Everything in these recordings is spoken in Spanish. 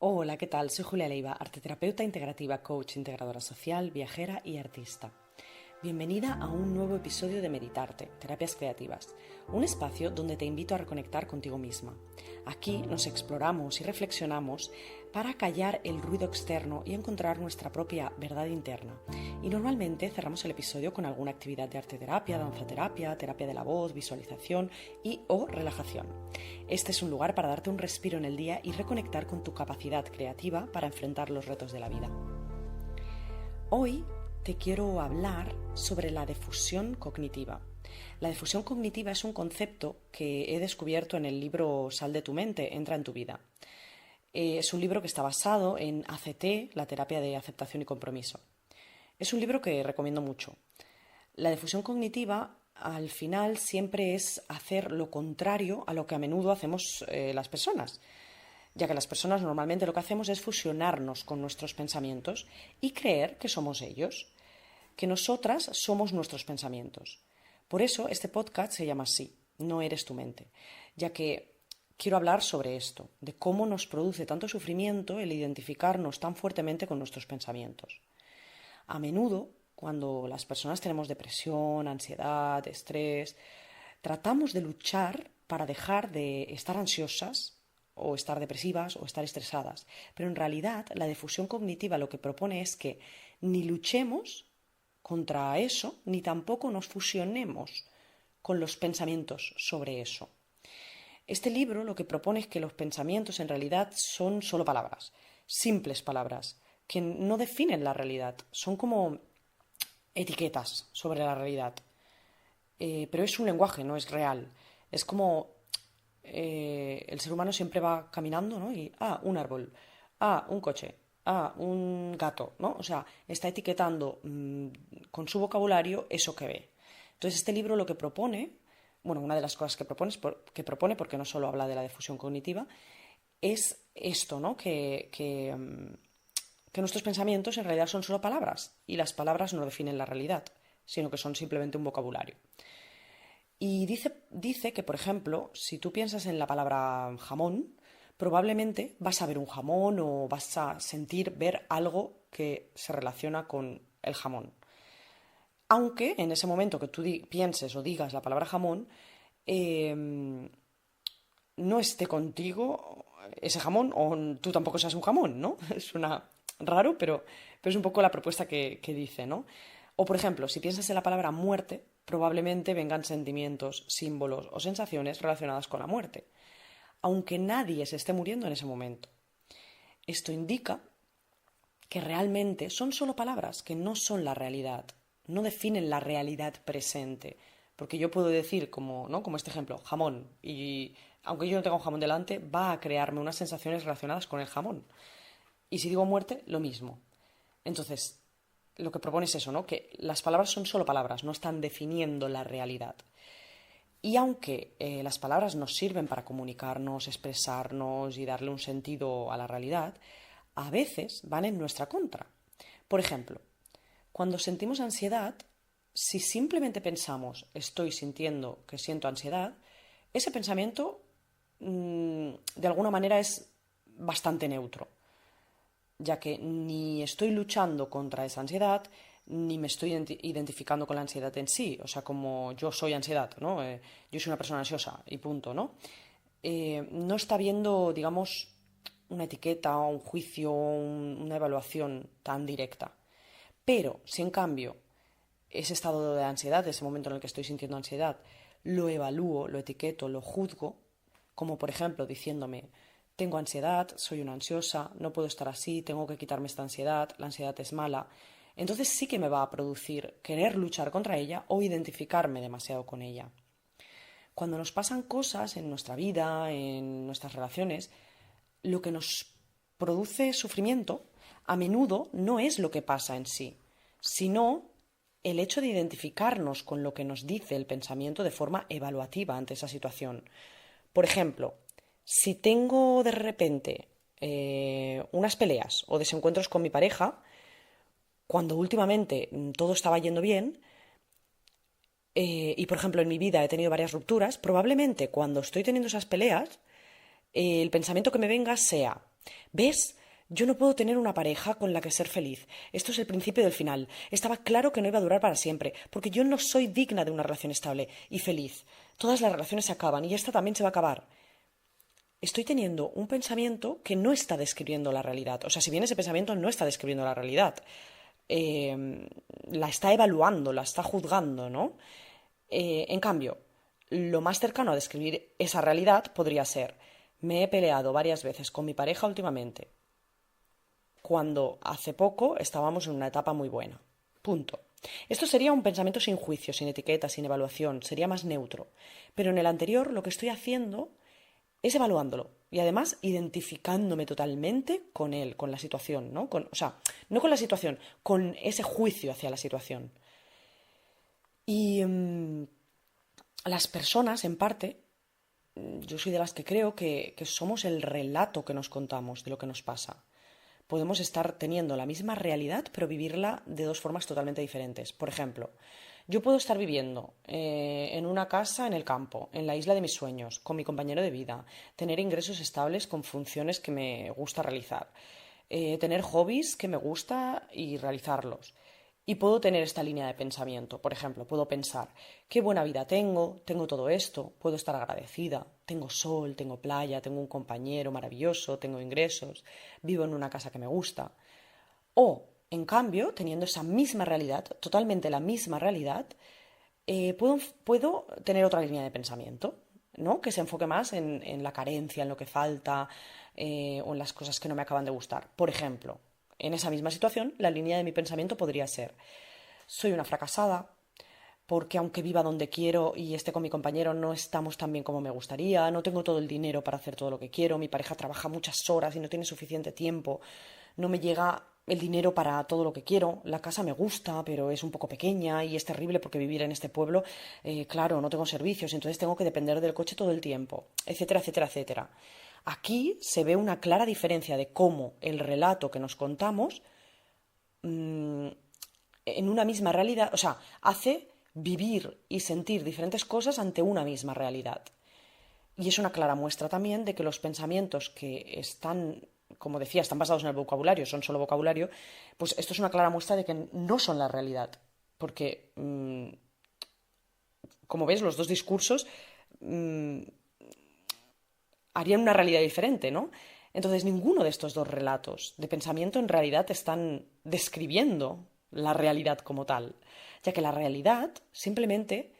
Hola, ¿qué tal? Soy Julia Leiva, arteterapeuta integrativa, coach integradora social, viajera y artista. Bienvenida a un nuevo episodio de Meditarte, Terapias Creativas, un espacio donde te invito a reconectar contigo misma. Aquí nos exploramos y reflexionamos para callar el ruido externo y encontrar nuestra propia verdad interna. Y normalmente cerramos el episodio con alguna actividad de arteterapia, danzaterapia, terapia de la voz, visualización o relajación. Este es un lugar para darte un respiro en el día y reconectar con tu capacidad creativa para enfrentar los retos de la vida. Hoy te quiero hablar sobre la difusión cognitiva. La difusión cognitiva es un concepto que he descubierto en el libro Sal de tu mente, entra en tu vida. Es un libro que está basado en ACT, la terapia de aceptación y compromiso. Es un libro que recomiendo mucho. La difusión cognitiva al final siempre es hacer lo contrario a lo que a menudo hacemos las personas, ya que las personas normalmente lo que hacemos es fusionarnos con nuestros pensamientos y creer que somos ellos, que nosotras somos nuestros pensamientos. Por eso este podcast se llama así, No eres tu mente, ya que quiero hablar sobre esto, de cómo nos produce tanto sufrimiento el identificarnos tan fuertemente con nuestros pensamientos. A menudo, cuando las personas tenemos depresión, ansiedad, estrés, tratamos de luchar para dejar de estar ansiosas o estar depresivas o estar estresadas. Pero en realidad la difusión cognitiva lo que propone es que ni luchemos contra eso, ni tampoco nos fusionemos con los pensamientos sobre eso. Este libro lo que propone es que los pensamientos en realidad son solo palabras, simples palabras, que no definen la realidad, son como etiquetas sobre la realidad. Pero es un lenguaje, no es real. Es como el ser humano siempre va caminando, ¿no? Y, un árbol, un coche, un gato, ¿no? O sea, está etiquetando con su vocabulario eso que ve. Entonces, este libro lo que propone, bueno, una de las cosas que propone, porque no solo habla de la difusión cognitiva, es esto, ¿no? Que nuestros pensamientos en realidad son solo palabras y las palabras no definen la realidad, sino que son simplemente un vocabulario. Y dice que, por ejemplo, si tú piensas en la palabra jamón, probablemente vas a ver un jamón o vas a ver algo que se relaciona con el jamón. Aunque en ese momento que tú pienses o digas la palabra jamón, no esté contigo ese jamón o tú tampoco seas un jamón, ¿no? Suena raro, pero es un poco la propuesta que dice, ¿no? O, por ejemplo, si piensas en la palabra muerte, probablemente vengan sentimientos, símbolos o sensaciones relacionadas con la muerte, aunque nadie se esté muriendo en ese momento. Esto indica que realmente son solo palabras, que no son la realidad, no definen la realidad presente. Porque yo puedo decir, como, ¿no? Como este ejemplo, jamón, y aunque yo no tenga un jamón delante, va a crearme unas sensaciones relacionadas con el jamón. Y si digo muerte, lo mismo. Entonces, lo que propone es eso, ¿no? Que las palabras son solo palabras, no están definiendo la realidad. Y aunque las palabras nos sirven para comunicarnos, expresarnos y darle un sentido a la realidad, a veces van en nuestra contra. Por ejemplo, cuando sentimos ansiedad, si simplemente pensamos estoy sintiendo que siento ansiedad, ese pensamiento de alguna manera es bastante neutro, ya que ni estoy luchando contra esa ansiedad, ni me estoy identificando con la ansiedad en sí, o sea, como yo soy ansiedad, ¿no? Yo soy una persona ansiosa y punto, ¿no? No está viendo, digamos, una etiqueta, un juicio, una evaluación tan directa. Pero si en cambio ese estado de ansiedad, ese momento en el que estoy sintiendo ansiedad, lo evalúo, lo etiqueto, lo juzgo, como por ejemplo diciéndome, tengo ansiedad, soy una ansiosa, no puedo estar así, tengo que quitarme esta ansiedad, la ansiedad es mala, entonces sí que me va a producir querer luchar contra ella o identificarme demasiado con ella. Cuando nos pasan cosas en nuestra vida, en nuestras relaciones, lo que nos produce sufrimiento a menudo no es lo que pasa en sí, sino el hecho de identificarnos con lo que nos dice el pensamiento de forma evaluativa ante esa situación. Por ejemplo, si tengo de repente unas peleas o desencuentros con mi pareja, cuando últimamente todo estaba yendo bien, y por ejemplo en mi vida he tenido varias rupturas, probablemente cuando estoy teniendo esas peleas, el pensamiento que me venga sea, ¿Ves? Yo no puedo tener una pareja con la que ser feliz. Esto es el principio del final. Estaba claro que no iba a durar para siempre, porque yo no soy digna de una relación estable y feliz. Todas las relaciones se acaban y esta también se va a acabar. Estoy teniendo un pensamiento que no está describiendo la realidad. O sea, si bien ese pensamiento no está describiendo la realidad, la está evaluando, la está juzgando, ¿no? En cambio, lo más cercano a describir esa realidad podría ser: me he peleado varias veces con mi pareja últimamente, cuando hace poco estábamos en una etapa muy buena. Punto. Esto sería un pensamiento sin juicio, sin etiqueta, sin evaluación, sería más neutro. Pero en el anterior lo que estoy haciendo es evaluándolo y además identificándome totalmente con él, con la situación, ¿no? O sea, no con la situación, con ese juicio hacia la situación. Y las personas, en parte, yo soy de las que creo que somos el relato que nos contamos de lo que nos pasa. Podemos estar teniendo la misma realidad, pero vivirla de dos formas totalmente diferentes. Por ejemplo, yo puedo estar viviendo en una casa en el campo, en la isla de mis sueños, con mi compañero de vida, tener ingresos estables con funciones que me gusta realizar, tener hobbies que me gusta y realizarlos. Y puedo tener esta línea de pensamiento. Por ejemplo, puedo pensar: qué buena vida tengo, tengo todo esto, puedo estar agradecida, tengo sol, tengo playa, tengo un compañero maravilloso, tengo ingresos, vivo en una casa que me gusta. O, en cambio, teniendo esa misma realidad, totalmente la misma realidad, puedo tener otra línea de pensamiento, ¿no? Que se enfoque más en la carencia, en lo que falta, o en las cosas que no me acaban de gustar. Por ejemplo, en esa misma situación, la línea de mi pensamiento podría ser: soy una fracasada, porque aunque viva donde quiero y esté con mi compañero, no estamos tan bien como me gustaría, no tengo todo el dinero para hacer todo lo que quiero, mi pareja trabaja muchas horas y no tiene suficiente tiempo, no me llega el dinero para todo lo que quiero, la casa me gusta, pero es un poco pequeña y es terrible porque vivir en este pueblo, claro, no tengo servicios, entonces tengo que depender del coche todo el tiempo, etcétera, etcétera, etcétera. Aquí se ve una clara diferencia de cómo el relato que nos contamos, en una misma realidad, o sea, hace vivir y sentir diferentes cosas ante una misma realidad. Y es una clara muestra también de que los pensamientos que están, como decía, están basados en el vocabulario, son solo vocabulario, pues esto es una clara muestra de que no son la realidad. Porque, como ves, los dos discursos harían una realidad diferente, ¿no? Entonces, ninguno de estos dos relatos de pensamiento en realidad están describiendo la realidad como tal, ya que la realidad simplemente,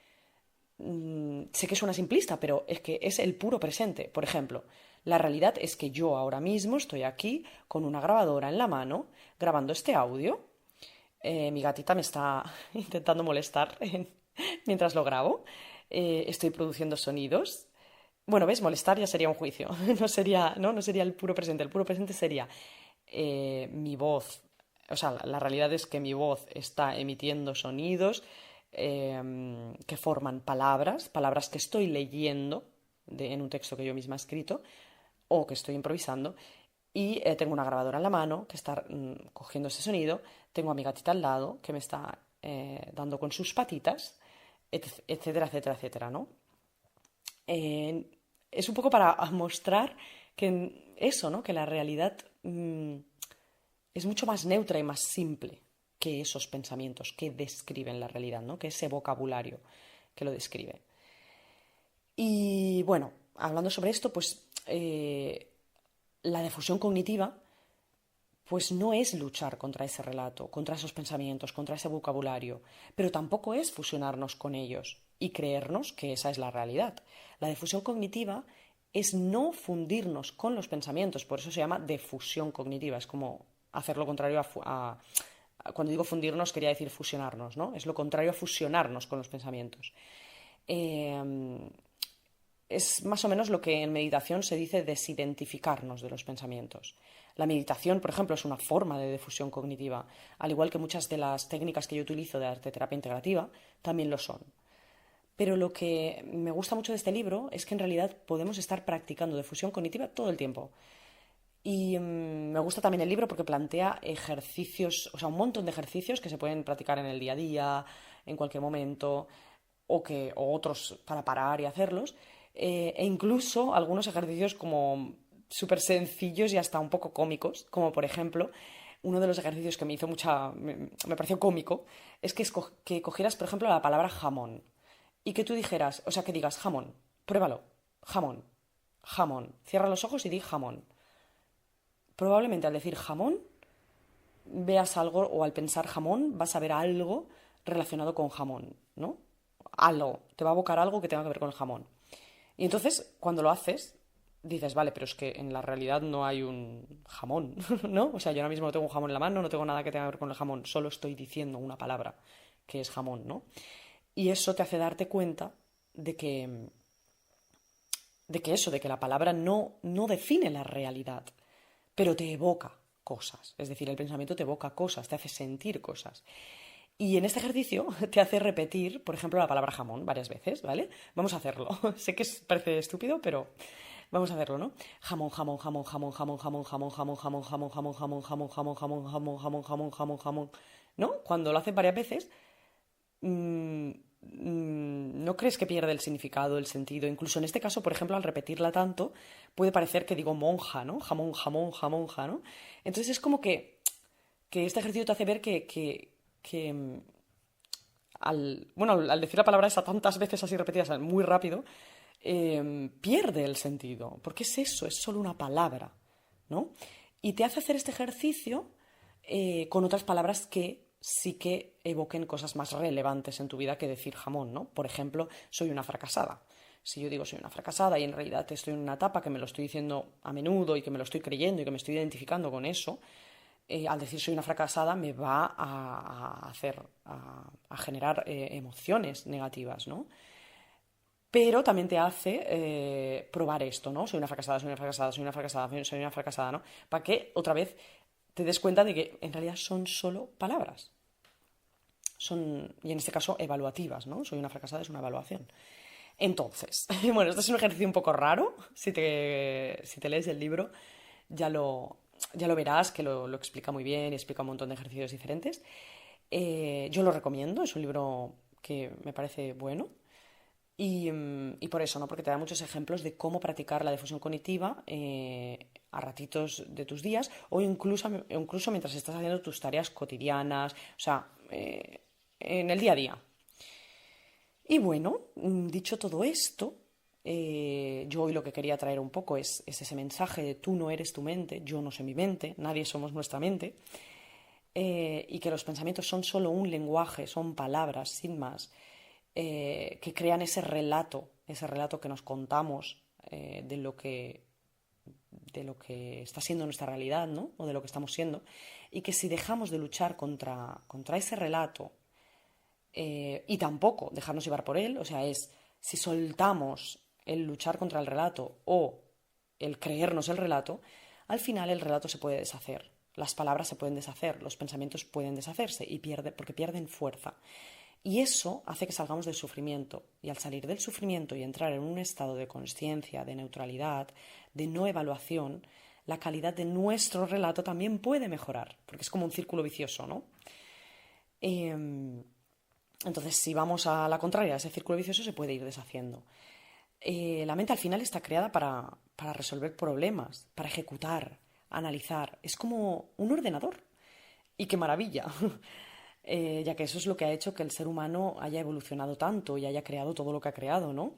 sé que suena simplista, pero es que es el puro presente. Por ejemplo, la realidad es que yo ahora mismo estoy aquí con una grabadora en la mano grabando este audio. Mi gatita me está intentando molestar mientras lo grabo. Estoy produciendo sonidos. Bueno, ¿ves? Molestar ya sería un juicio. No sería, ¿no? No sería el puro presente. El puro presente sería mi voz. O sea, la realidad es que mi voz está emitiendo sonidos que forman palabras, palabras que estoy leyendo en un texto que yo misma he escrito o que estoy improvisando. Y tengo una grabadora en la mano que está cogiendo ese sonido. Tengo a mi gatita al lado que me está dando con sus patitas, etcétera, etcétera, etcétera, ¿no? Es un poco para mostrar que eso, ¿no? Que la realidad es mucho más neutra y más simple que esos pensamientos que describen la realidad, ¿no? Que ese vocabulario que lo describe. Y bueno, hablando sobre esto, pues la difusión cognitiva pues no es luchar contra ese relato, contra esos pensamientos, contra ese vocabulario, pero tampoco es fusionarnos con ellos y creernos que esa es la realidad. La difusión cognitiva es no fundirnos con los pensamientos, por eso se llama difusión cognitiva, es como hacer lo contrario cuando digo fundirnos quería decir fusionarnos, ¿no? Es lo contrario a fusionarnos con los pensamientos. Es más o menos lo que en meditación se dice desidentificarnos de los pensamientos. La meditación, por ejemplo, es una forma de difusión cognitiva, al igual que muchas de las técnicas que yo utilizo de arteterapia integrativa también lo son. Pero lo que me gusta mucho de este libro es que en realidad podemos estar practicando difusión cognitiva todo el tiempo. Y me gusta también el libro porque plantea ejercicios, o sea, un montón de ejercicios que se pueden practicar en el día a día, en cualquier momento, o otros para parar y hacerlos, e incluso algunos ejercicios como súper sencillos y hasta un poco cómicos, como por ejemplo, uno de los ejercicios que me pareció cómico, es que cogieras, por ejemplo, la palabra jamón y que tú dijeras, o sea, que digas jamón, pruébalo, jamón, jamón, cierra los ojos y di jamón. Probablemente al decir jamón veas algo, o al pensar jamón vas a ver algo relacionado con jamón, ¿no? Algo, te va a evocar algo que tenga que ver con el jamón. Y entonces, cuando lo haces, dices, vale, pero es que en la realidad no hay un jamón, ¿no? O sea, yo ahora mismo no tengo un jamón en la mano, no tengo nada que tenga que ver con el jamón, solo estoy diciendo una palabra que es jamón, ¿no? Y eso te hace darte cuenta de que, de que la palabra no define la realidad, pero te evoca cosas. Es decir, el pensamiento te evoca cosas, te hace sentir cosas. Y en este ejercicio te hace repetir, por ejemplo, la palabra jamón varias veces, ¿vale? Vamos a hacerlo. Sé que parece estúpido, pero vamos a hacerlo, ¿no? Jamón, jamón, jamón, jamón, jamón, jamón, jamón, jamón, jamón, jamón, jamón, jamón, jamón, jamón, jamón, jamón, jamón, jamón, jamón, jamón, ¿no? Cuando lo haces varias veces, ¿no crees que pierde el significado, el sentido? Incluso en este caso, por ejemplo, al repetirla tanto, puede parecer que digo monja, ¿no? Jamón, jamón, jamonja, ¿no? Entonces es como que este ejercicio te hace ver que al decir la palabra esa tantas veces así repetidas, muy rápido, pierde el sentido. Porque es eso, es solo una palabra, ¿no? Y te hace hacer este ejercicio con otras palabras que sí que evoquen cosas más relevantes en tu vida que decir jamón, ¿no? Por ejemplo, soy una fracasada. Si yo digo soy una fracasada y en realidad estoy en una etapa que me lo estoy diciendo a menudo y que me lo estoy creyendo y que me estoy identificando con eso, al decir soy una fracasada me va a generar emociones negativas, ¿no? Pero también te hace probar esto, ¿no? Soy una fracasada, soy una fracasada, soy una fracasada, soy una fracasada, ¿no? Para que otra vez te des cuenta de que en realidad son solo palabras. Y en este caso, evaluativas, ¿no? Soy una fracasada, es una evaluación. Entonces, bueno, este es un ejercicio un poco raro. Si te lees el libro, ya lo verás, que lo explica muy bien y explica un montón de ejercicios diferentes. Yo lo recomiendo, es un libro que me parece bueno. Y por eso, ¿no? Porque te da muchos ejemplos de cómo practicar la difusión cognitiva a ratitos de tus días o incluso mientras estás haciendo tus tareas cotidianas, o sea, en el día a día. Y bueno, dicho todo esto, yo hoy lo que quería traer un poco es ese mensaje de tú no eres tu mente, yo no soy mi mente, nadie somos nuestra mente, y que los pensamientos son solo un lenguaje, son palabras, sin más, que crean ese relato que nos contamos de lo que está siendo nuestra realidad, ¿no? O de lo que estamos siendo, y que si dejamos de luchar contra ese relato, y tampoco dejarnos llevar por él, o sea, si soltamos el luchar contra el relato o el creernos el relato, al final el relato se puede deshacer, las palabras se pueden deshacer, los pensamientos pueden deshacerse porque pierden fuerza. Y eso hace que salgamos del sufrimiento. Y al salir del sufrimiento y entrar en un estado de consciencia, de neutralidad, de no evaluación, la calidad de nuestro relato también puede mejorar, porque es como un círculo vicioso, ¿no? Entonces, si vamos a la contraria, ese círculo vicioso se puede ir deshaciendo. La mente al final está creada para resolver problemas, para ejecutar, analizar. Es como un ordenador. Y qué maravilla. Ya que eso es lo que ha hecho que el ser humano haya evolucionado tanto y haya creado todo lo que ha creado, ¿no?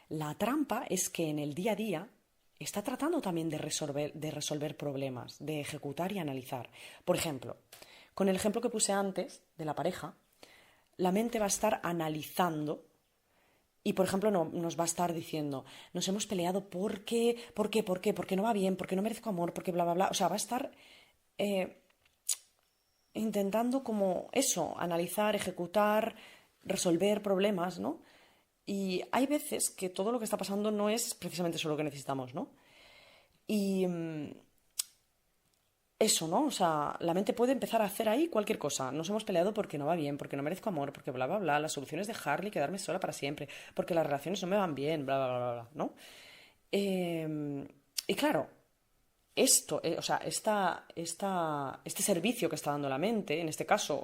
La trampa es que en el día a día está tratando también de resolver problemas, de ejecutar y analizar. Por ejemplo, con el ejemplo que puse antes de la pareja, la mente va a estar analizando y, por ejemplo, nos va a estar diciendo, nos hemos peleado porque no va bien, porque no merezco amor, porque bla, bla, bla. O sea, va a estar intentando como eso, analizar, ejecutar, resolver problemas, ¿no? Y hay veces que todo lo que está pasando no es precisamente eso lo que necesitamos, ¿no? Y eso, ¿no? O sea, la mente puede empezar a hacer ahí cualquier cosa. Nos hemos peleado porque no va bien, porque no merezco amor, porque bla, bla, bla. La solución es dejarle y quedarme sola para siempre, porque las relaciones no me van bien, bla, bla, bla, bla, ¿no? Y claro, o sea, este servicio que está dando la mente, en este caso,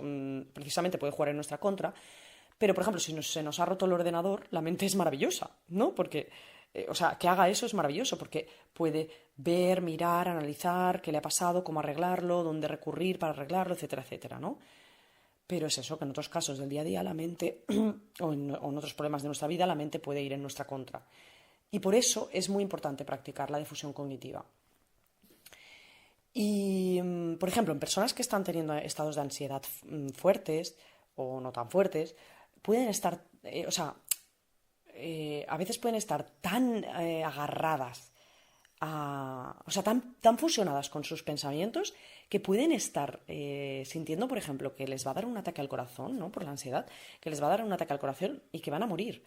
precisamente puede jugar en nuestra contra, pero, por ejemplo, si se nos ha roto el ordenador, la mente es maravillosa, ¿no? Porque o sea, que haga eso es maravilloso porque puede ver, mirar, analizar qué le ha pasado, cómo arreglarlo, dónde recurrir para arreglarlo, etcétera, etcétera, ¿no? Pero es eso, que en otros casos del día a día la mente, o en otros problemas de nuestra vida, la mente puede ir en nuestra contra. Y por eso es muy importante practicar la difusión cognitiva. Y, por ejemplo, en personas que están teniendo estados de ansiedad fuertes o no tan fuertes, pueden estar, a veces pueden estar tan agarradas o sea, tan fusionadas con sus pensamientos que pueden estar sintiendo, por ejemplo, que les va a dar un ataque al corazón, ¿no? Por la ansiedad, que les va a dar un ataque al corazón y que van a morir.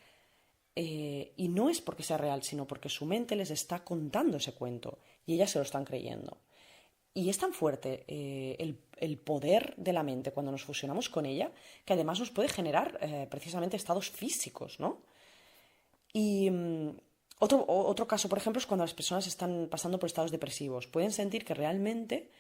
Y no es porque sea real, sino porque su mente les está contando ese cuento y ellas se lo están creyendo. Y es tan fuerte el poder de la mente cuando nos fusionamos con ella, que además nos puede generar precisamente estados físicos, ¿no? Y otro caso, por ejemplo, es cuando las personas están pasando por estados depresivos. Pueden sentir que realmente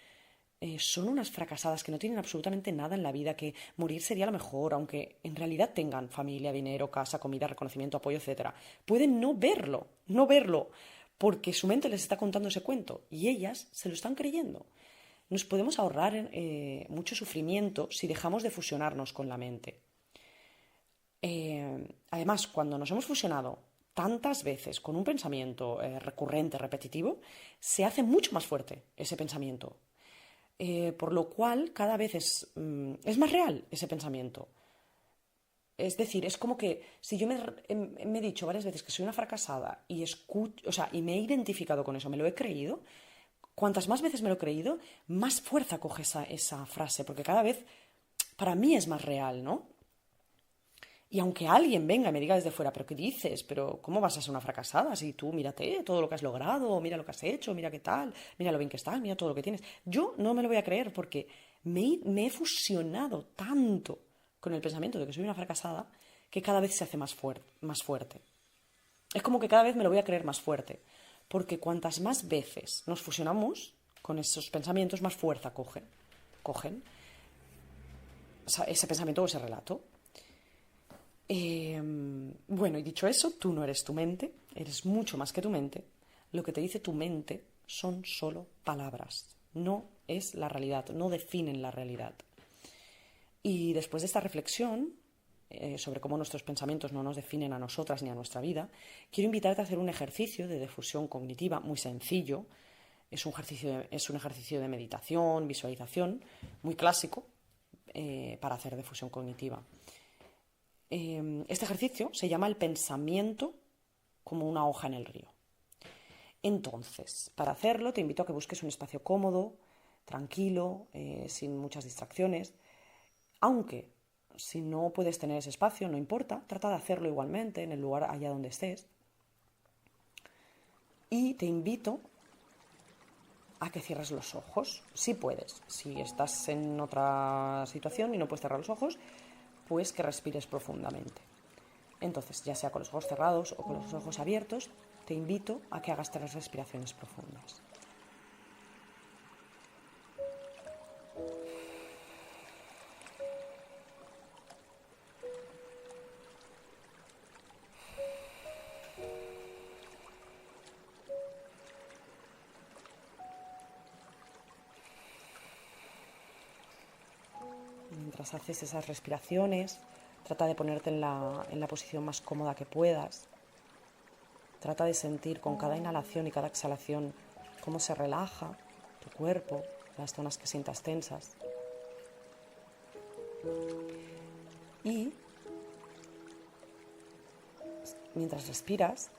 son unas fracasadas, que no tienen absolutamente nada en la vida, que morir sería lo mejor, aunque en realidad tengan familia, dinero, casa, comida, reconocimiento, apoyo, etcétera. Pueden no verlo, porque su mente les está contando ese cuento y ellas se lo están creyendo. Nos podemos ahorrar mucho sufrimiento si dejamos de fusionarnos con la mente. Además, cuando nos hemos fusionado tantas veces con un pensamiento recurrente, repetitivo, se hace mucho más fuerte ese pensamiento. Por lo cual cada vez es más real ese pensamiento. Es decir, es como que si yo me he dicho varias veces que soy una fracasada y y me he identificado con eso, me lo he creído, cuantas más veces me lo he creído, más fuerza coge esa frase, porque cada vez para mí es más real, ¿no? Y aunque alguien venga y me diga desde fuera, ¿pero qué dices? ¿Pero cómo vas a ser una fracasada? Si tú mírate todo lo que has logrado, mira lo que has hecho, mira qué tal, mira lo bien que estás, mira todo lo que tienes. Yo no me lo voy a creer porque me he fusionado tanto con el pensamiento de que soy una fracasada que cada vez se hace más fuerte. Es como que cada vez me lo voy a creer más fuerte. Porque cuantas más veces nos fusionamos con esos pensamientos, más fuerza cogen ese pensamiento o ese relato. Bueno, y dicho eso, tú no eres tu mente, eres mucho más que tu mente. Lo que te dice tu mente son solo palabras, no es la realidad, no definen la realidad. Y después de esta reflexión sobre cómo nuestros pensamientos no nos definen a nosotras ni a nuestra vida, quiero invitarte a hacer un ejercicio de difusión cognitiva muy sencillo. Es un ejercicio de meditación, visualización, muy clásico para hacer difusión cognitiva. Este ejercicio se llama el pensamiento como una hoja en el río. Entonces, para hacerlo te invito a que busques un espacio cómodo, tranquilo, sin muchas distracciones. Aunque si no puedes tener ese espacio, no importa, trata de hacerlo igualmente en el lugar allá donde estés. Y te invito a que cierres los ojos, si puedes. Si estás en otra situación y no puedes cerrar los ojos, pues que respires profundamente. Entonces, ya sea con los ojos cerrados o con los ojos abiertos, te invito a que hagas 3 respiraciones profundas. Mientras haces esas respiraciones, trata de ponerte en la posición más cómoda que puedas. Trata de sentir con cada inhalación y cada exhalación cómo se relaja tu cuerpo, las zonas que sientas tensas. Y mientras respiras,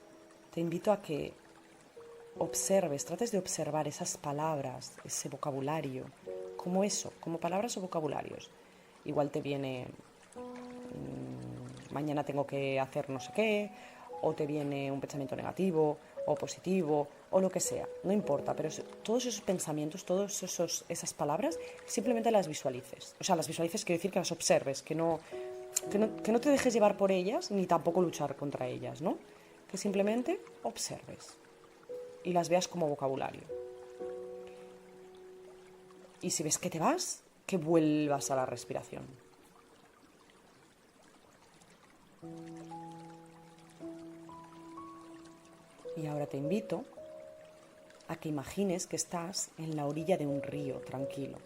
te invito a que trates de observar esas palabras, ese vocabulario, como palabras o vocabularios. Igual te viene mañana tengo que hacer no sé qué, o te viene un pensamiento negativo o positivo o lo que sea, no importa, pero todos esos pensamientos, esas palabras, simplemente las visualices. O sea, las visualices quiere decir que las observes, que no te dejes llevar por ellas ni tampoco luchar contra ellas, ¿no? Que simplemente observes y las veas como vocabulario. Y si ves que te vas, que vuelvas a la respiración. Y ahora te invito a que imagines que estás en la orilla de un río tranquilo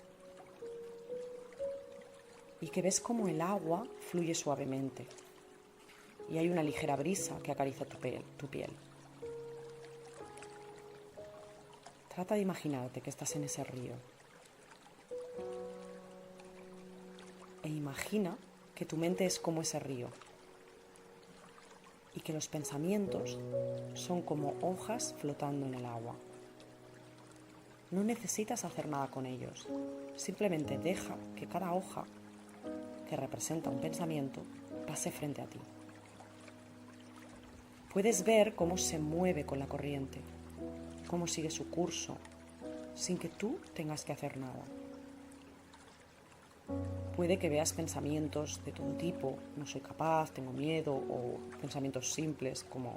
y que ves cómo el agua fluye suavemente y hay una ligera brisa que acaricia tu piel. Trata de imaginarte que estás en ese río e imagina que tu mente es como ese río y que los pensamientos son como hojas flotando en el agua. No necesitas hacer nada con ellos, simplemente deja que cada hoja que representa un pensamiento pase frente a ti. Puedes ver cómo se mueve con la corriente, cómo sigue su curso, sin que tú tengas que hacer nada. Puede que veas pensamientos de todo tipo, no soy capaz, tengo miedo, o pensamientos simples como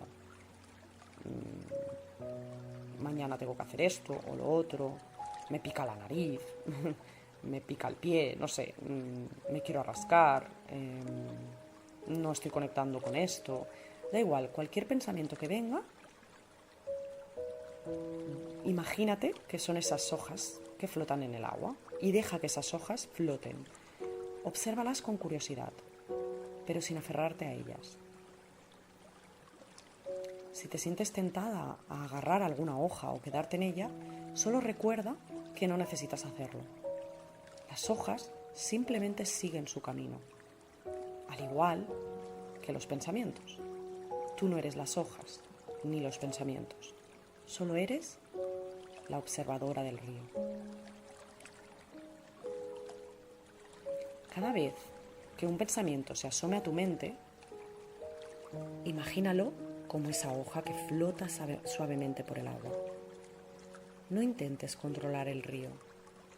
mañana tengo que hacer esto o lo otro, me pica la nariz, me pica el pie, no sé, me quiero rascar, no estoy conectando con esto. Da igual, cualquier pensamiento que venga, imagínate que son esas hojas que flotan en el agua y deja que esas hojas floten. Obsérvalas con curiosidad, pero sin aferrarte a ellas. Si te sientes tentada a agarrar alguna hoja o quedarte en ella, solo recuerda que no necesitas hacerlo. Las hojas simplemente siguen su camino, al igual que los pensamientos. Tú no eres las hojas ni los pensamientos, solo eres la observadora del río. Cada vez que un pensamiento se asome a tu mente, imagínalo como esa hoja que flota suavemente por el agua. No intentes controlar el río,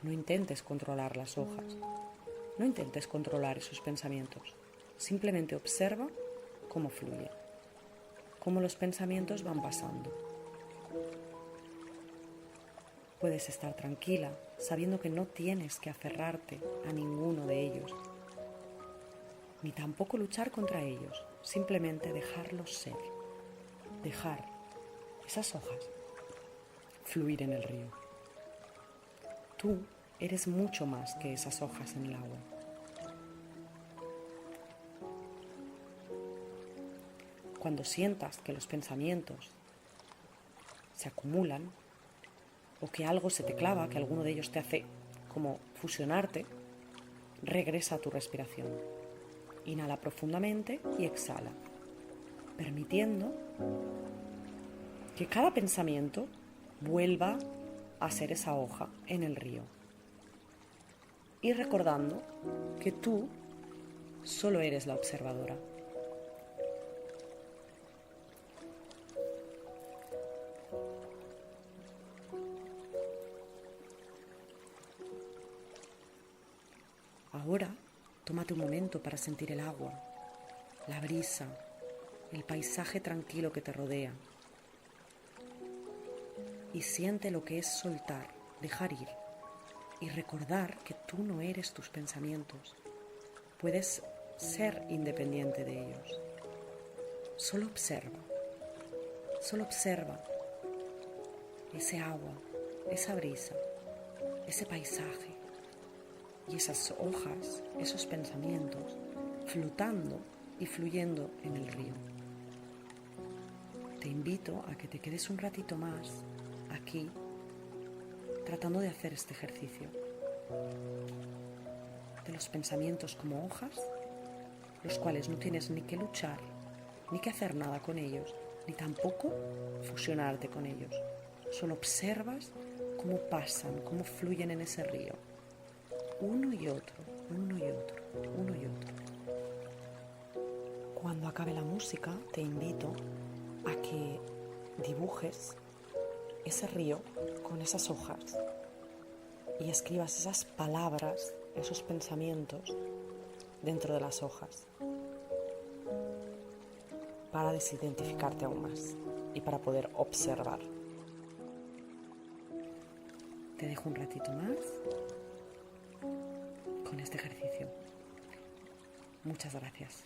no intentes controlar las hojas, no intentes controlar esos pensamientos. Simplemente observa cómo fluye, cómo los pensamientos van pasando. Puedes estar tranquila sabiendo que no tienes que aferrarte a ninguno de ellos, ni tampoco luchar contra ellos, simplemente dejarlos ser, dejar esas hojas fluir en el río. Tú eres mucho más que esas hojas en el agua. Cuando sientas que los pensamientos se acumulan o que algo se te clava, que alguno de ellos te hace como fusionarte, regresa a tu respiración. Inhala profundamente y exhala, permitiendo que cada pensamiento vuelva a ser esa hoja en el río. Y recordando que tú solo eres la observadora. Ahora, tómate un momento para sentir el agua, la brisa, el paisaje tranquilo que te rodea. Y siente lo que es soltar, dejar ir y recordar que tú no eres tus pensamientos. Puedes ser independiente de ellos. Solo observa ese agua, esa brisa, ese paisaje y esas hojas, esos pensamientos flotando y fluyendo en el río. Te invito a que te quedes un ratito más aquí tratando de hacer este ejercicio de los pensamientos como hojas, los cuales no tienes ni que luchar, ni que hacer nada con ellos, ni tampoco fusionarte con ellos. Solo observas cómo pasan, cómo fluyen en ese río. Uno y otro, uno y otro, uno y otro. Cuando acabe la música, te invito a que dibujes ese río con esas hojas y escribas esas palabras, esos pensamientos dentro de las hojas para desidentificarte aún más y para poder observar. Te dejo un ratito más con este ejercicio. Muchas gracias.